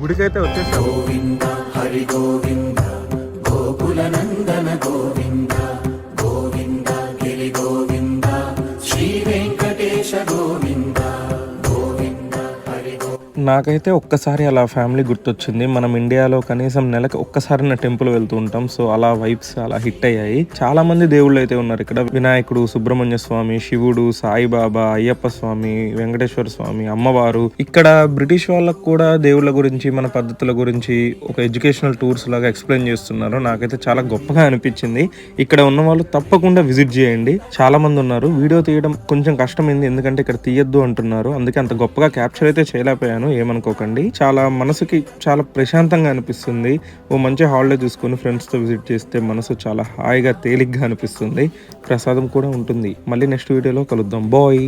గుడికైతే వచ్చేసాము. గోవింద హరి గోవింద గోకుల నందన గోవింద గోవింద గిరి గోవింద శ్రీ వెంకటేశ గోవింద గోవింద హరి గోవింద. నాకైతే ఒక్కసారి అలా ఫ్యామిలీ గుర్తొచ్చింది. మనం ఇండియాలో కనీసం నెలకి ఒక్కసారి నా టెంపుల్ వెళ్తూ ఉంటాం. సో అలా వైబ్స్ అలా హిట్ అయ్యాయి. చాలా మంది దేవుళ్ళు అయితే ఉన్నారు ఇక్కడ. వినాయకుడు, సుబ్రహ్మణ్య స్వామి, శివుడు, సాయిబాబా, అయ్యప్ప స్వామి, వెంకటేశ్వర స్వామి, అమ్మవారు. ఇక్కడ బ్రిటిష్ వాళ్ళకు కూడా దేవుళ్ళ గురించి, మన పద్ధతుల గురించి ఒక ఎడ్యుకేషనల్ టూర్స్ లాగా ఎక్స్ప్లెయిన్ చేస్తున్నారు. నాకైతే చాలా గొప్పగా అనిపించింది. ఇక్కడ ఉన్న వాళ్ళు తప్పకుండా విజిట్ చేయండి. చాలా మంది ఉన్నారు. వీడియో తీయడం కొంచెం కష్టమైంది, ఎందుకంటే ఇక్కడ తీయొద్దు అంటున్నారు. అందుకే అంత గొప్పగా క్యాప్చర్ అయితే చేయలేకపోయాను, ఏమనుకోకండి. చాలా మనసుకి చాలా ప్రశాంతంగా అనిపిస్తుంది. ఓ మంచి హాలిడే చూసుకొని ఫ్రెండ్స్తో విజిట్ చేస్తే మనసు చాలా హాయిగా తేలిగ్గా అనిపిస్తుంది. ప్రసాదం కూడా ఉంటుంది. మళ్ళీ నెక్స్ట్ వీడియోలో కలుద్దాం. బాయ్.